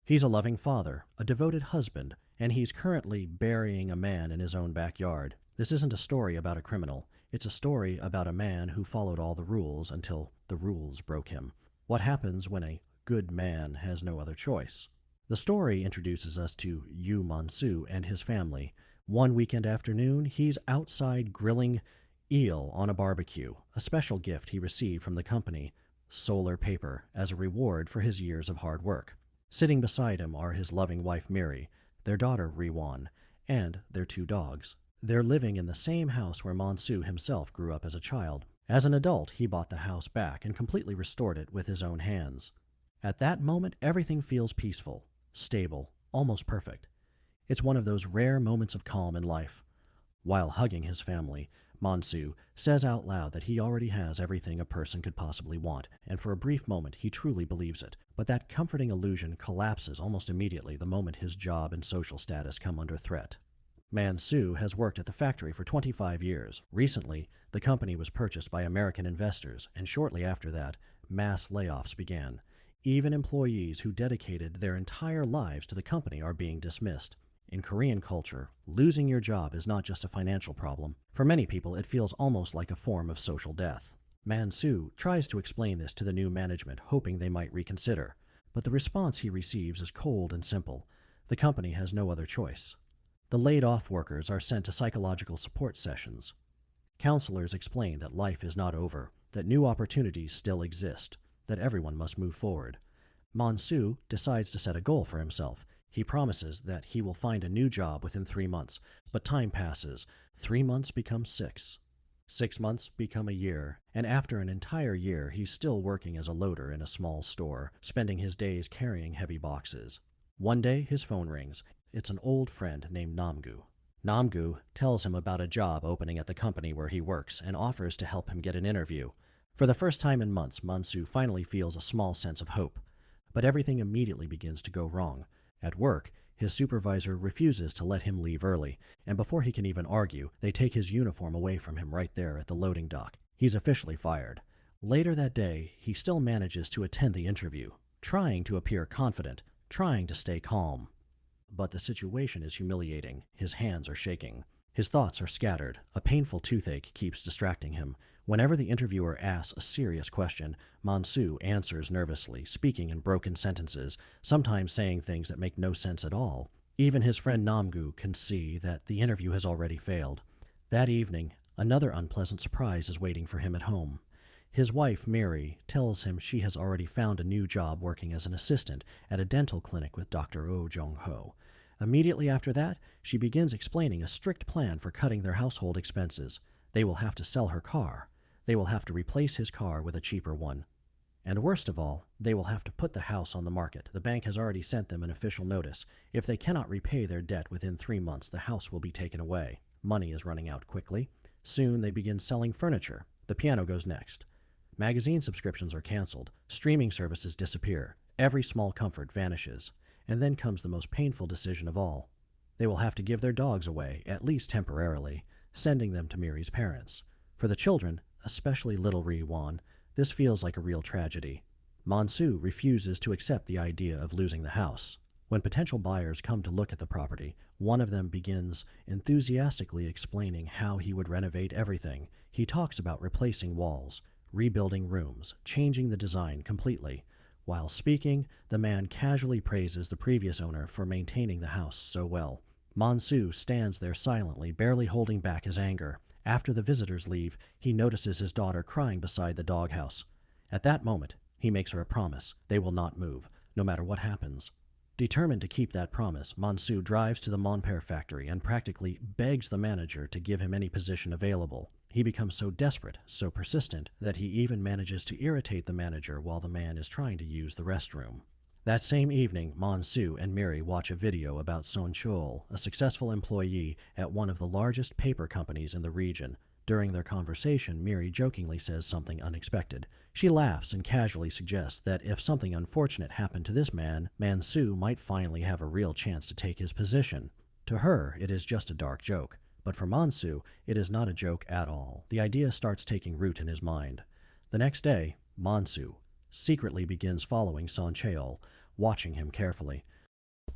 He's a loving father, a devoted husband, and he's currently burying a man in his own backyard. This isn't a story about a criminal. It's a story about a man who followed all the rules until the rules broke him. What happens when a good man has no other choice? The story introduces us to Yu Mansu and his family. One weekend afternoon, he's outside grilling eel on a barbecue, a special gift he received from the company, Solar Paper, as a reward for his years of hard work. Sitting beside him are his loving wife Miri, their daughter Riwan, and their two dogs. They're living in the same house where Mansu himself grew up as a child. As an adult, he bought the house back and completely restored it with his own hands. At that moment, everything feels peaceful, stable, almost perfect. It's one of those rare moments of calm in life. While hugging his family, Mansu says out loud that he already has everything a person could possibly want, and for a brief moment he truly believes it. But that comforting illusion collapses almost immediately the moment his job and social status come under threat. Mansu has worked at the factory for 25 years. Recently, the company was purchased by American investors, and shortly after that, mass layoffs began. Even employees who dedicated their entire lives to the company are being dismissed. In Korean culture, losing your job is not just a financial problem. For many people, it feels almost like a form of social death. Mansu tries to explain this to the new management, hoping they might reconsider. But the response he receives is cold and simple. The company has no other choice. The laid-off workers are sent to psychological support sessions. Counselors explain that life is not over, that new opportunities still exist, that everyone must move forward. Mansu decides to set a goal for himself. He promises that he will find a new job within 3 months, but time passes. 3 months become 6. 6 months become a year, and after an entire year, he's still working as a loader in a small store, spending his days carrying heavy boxes. One day, his phone rings. It's an old friend named Namgu. Namgu tells him about a job opening at the company where he works and offers to help him get an interview. For the first time in months, Mansu finally feels a small sense of hope. But everything immediately begins to go wrong. At work, his supervisor refuses to let him leave early, and before he can even argue, they take his uniform away from him right there at the loading dock. He's officially fired. Later that day, he still manages to attend the interview, trying to appear confident, trying to stay calm. But the situation is humiliating. His hands are shaking. His thoughts are scattered. A painful toothache keeps distracting him. Whenever the interviewer asks a serious question, Mansu answers nervously, speaking in broken sentences, sometimes saying things that make no sense at all. Even his friend Namgu can see that the interview has already failed. That evening, another unpleasant surprise is waiting for him at home. His wife, Miri, tells him she has already found a new job working as an assistant at a dental clinic with Dr. Oh Jong-ho. Immediately after that, she begins explaining a strict plan for cutting their household expenses. They will have to sell her car. They will have to replace his car with a cheaper one. And worst of all, they will have to put the house on the market. The bank has already sent them an official notice. If they cannot repay their debt within 3 months, the house will be taken away. Money is running out quickly. Soon they begin selling furniture. The piano goes next. Magazine subscriptions are canceled. Streaming services disappear. Every small comfort vanishes. And then comes the most painful decision of all. They will have to give their dogs away, at least temporarily, sending them to Miri's parents. For the children, especially little Riwan, this feels like a real tragedy. Mansu refuses to accept the idea of losing the house. When potential buyers come to look at the property, one of them begins enthusiastically explaining how he would renovate everything. He talks about replacing walls, rebuilding rooms, changing the design completely. While speaking, the man casually praises the previous owner for maintaining the house so well. Mansu stands there silently, barely holding back his anger. After the visitors leave, he notices his daughter crying beside the doghouse. At that moment, he makes her a promise. They will not move, no matter what happens. Determined to keep that promise, Mansu drives to the Monper factory and practically begs the manager to give him any position available. He becomes so desperate, so persistent, that he even manages to irritate the manager while the man is trying to use the restroom. That same evening, Mansu and Miri watch a video about Son Chol, a successful employee at one of the largest paper companies in the region. During their conversation, Miri jokingly says something unexpected. She laughs and casually suggests that if something unfortunate happened to this man, Mansu might finally have a real chance to take his position. To her, it is just a dark joke. But for Mansu, it is not a joke at all. The idea starts taking root in his mind. The next day, Mansu secretly begins following Son Cheol, watching him carefully.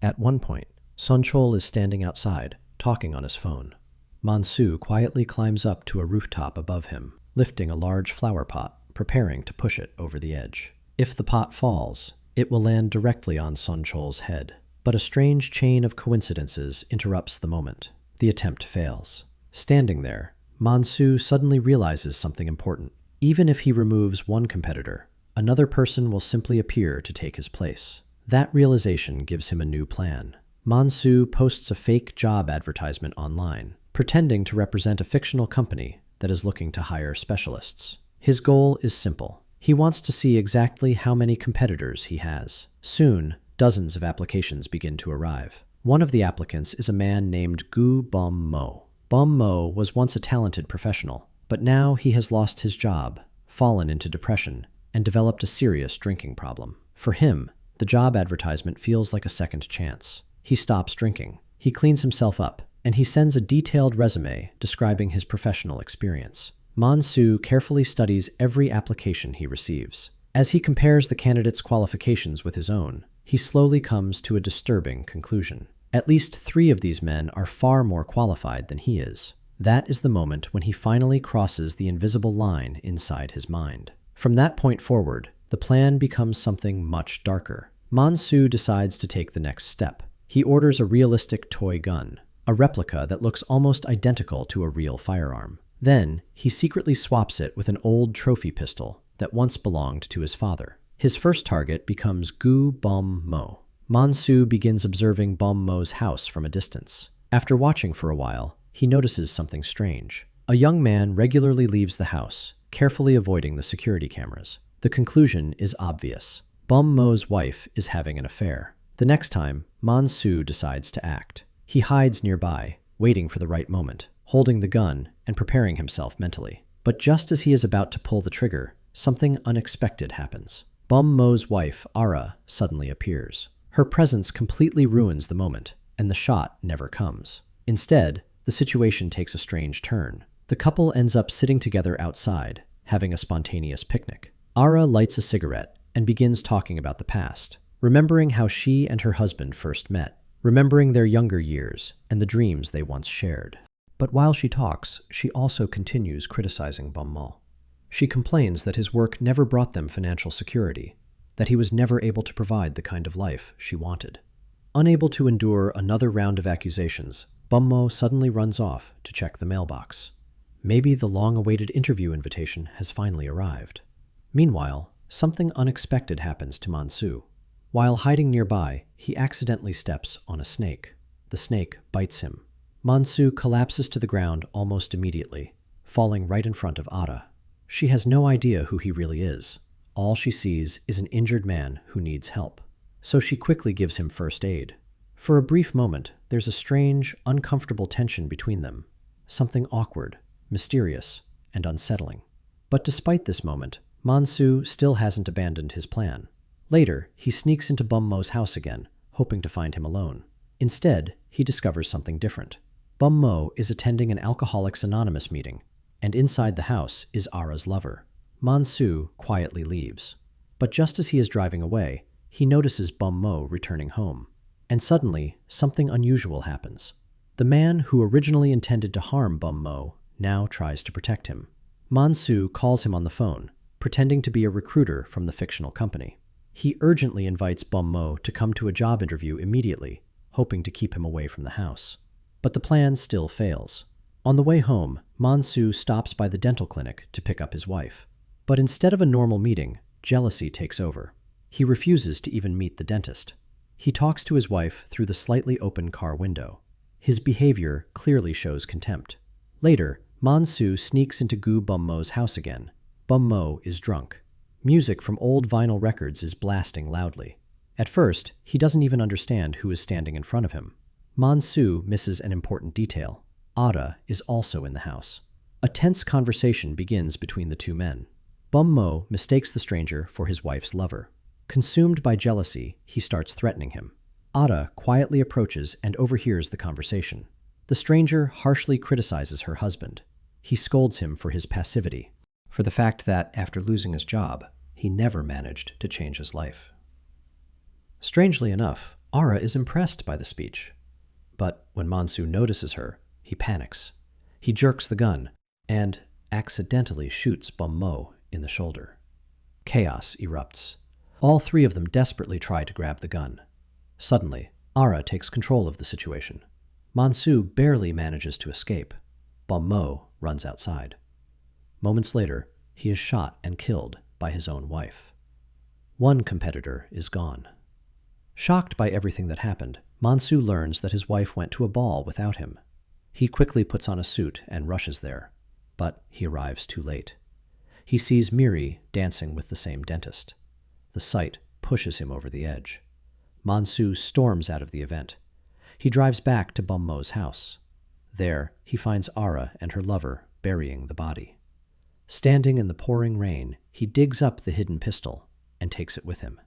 At one point, Sun Chol is standing outside, talking on his phone. Mansu quietly climbs up to a rooftop above him, lifting a large flower pot, preparing to push it over the edge. If the pot falls, it will land directly on Sun Chol's head. But a strange chain of coincidences interrupts the moment. The attempt fails. Standing there, Mansu suddenly realizes something important. Even if he removes one competitor, another person will simply appear to take his place. That realization gives him a new plan. Mansu posts a fake job advertisement online, pretending to represent a fictional company that is looking to hire specialists. His goal is simple. He wants to see exactly how many competitors he has. Soon, dozens of applications begin to arrive. One of the applicants is a man named Gu Bum Mo. Bum Mo was once a talented professional, but now he has lost his job, fallen into depression, and developed a serious drinking problem. For him, the job advertisement feels like a second chance. He stops drinking, he cleans himself up, and he sends a detailed resume describing his professional experience. Mansu carefully studies every application he receives. As he compares the candidate's qualifications with his own, he slowly comes to a disturbing conclusion. At least 3 of these men are far more qualified than he is. That is the moment when he finally crosses the invisible line inside his mind. From that point forward, the plan becomes something much darker. Mansu decides to take the next step. He orders a realistic toy gun, a replica that looks almost identical to a real firearm. Then, he secretly swaps it with an old trophy pistol that once belonged to his father. His first target becomes Gu Bum Mo. Mansu begins observing Bum Mo's house from a distance. After watching for a while, he notices something strange. A young man regularly leaves the house, carefully avoiding the security cameras. The conclusion is obvious. Bum Mo's wife is having an affair. The next time, Mansu decides to act. He hides nearby, waiting for the right moment, holding the gun and preparing himself mentally. But just as he is about to pull the trigger, something unexpected happens. Bum Mo's wife, Ara, suddenly appears. Her presence completely ruins the moment, and the shot never comes. Instead, the situation takes a strange turn. The couple ends up sitting together outside, having a spontaneous picnic. Ara lights a cigarette and begins talking about the past, remembering how she and her husband first met, remembering their younger years and the dreams they once shared. But while she talks, she also continues criticizing Bum Mo. She complains that his work never brought them financial security, that he was never able to provide the kind of life she wanted. Unable to endure another round of accusations, Bum Mo suddenly runs off to check the mailbox. Maybe the long-awaited interview invitation has finally arrived. Meanwhile, something unexpected happens to Mansu. While hiding nearby, he accidentally steps on a snake. The snake bites him. Mansu collapses to the ground almost immediately, falling right in front of Ara. She has no idea who he really is. All she sees is an injured man who needs help. So she quickly gives him first aid. For a brief moment, there's a strange, uncomfortable tension between them. Something awkward, mysterious, and unsettling. But despite this moment, Mansu still hasn't abandoned his plan. Later, he sneaks into Bum Mo's house again, hoping to find him alone. Instead, he discovers something different. Bum Mo is attending an Alcoholics Anonymous meeting, and inside the house is Ara's lover. Mansu quietly leaves. But just as he is driving away, he notices Bum Mo returning home. And suddenly, something unusual happens. The man who originally intended to harm Bum Mo now tries to protect him. Mansu calls him on the phone, pretending to be a recruiter from the fictional company. He urgently invites Bum Mo to come to a job interview immediately, hoping to keep him away from the house. But the plan still fails. On the way home, Mansu stops by the dental clinic to pick up his wife. But instead of a normal meeting, jealousy takes over. He refuses to even meet the dentist. He talks to his wife through the slightly open car window. His behavior clearly shows contempt. Later, Mansu sneaks into Gu Bum Mo's house again. Bum Mo is drunk. Music from old vinyl records is blasting loudly. At first, he doesn't even understand who is standing in front of him. Mansu misses an important detail. Ara is also in the house. A tense conversation begins between the two men. Bum Mo mistakes the stranger for his wife's lover. Consumed by jealousy, he starts threatening him. Ara quietly approaches and overhears the conversation. The stranger harshly criticizes her husband. He scolds him for his passivity, for the fact that, after losing his job, he never managed to change his life. Strangely enough, Ara is impressed by the speech, but when Mansu notices her, he panics. He jerks the gun and accidentally shoots Bum Mo in the shoulder. Chaos erupts. All three of them desperately try to grab the gun. Suddenly, Ara takes control of the situation. Mansu barely manages to escape. Bum Mo runs outside. Moments later, he is shot and killed by his own wife. One competitor is gone. Shocked by everything that happened, Mansu learns that his wife went to a ball without him. He quickly puts on a suit and rushes there, but he arrives too late. He sees Miri dancing with the same dentist. The sight pushes him over the edge. Mansu storms out of the event. He drives back to Bum Mo's house. There, he finds Ara and her lover burying the body. Standing in the pouring rain, he digs up the hidden pistol and takes it with him.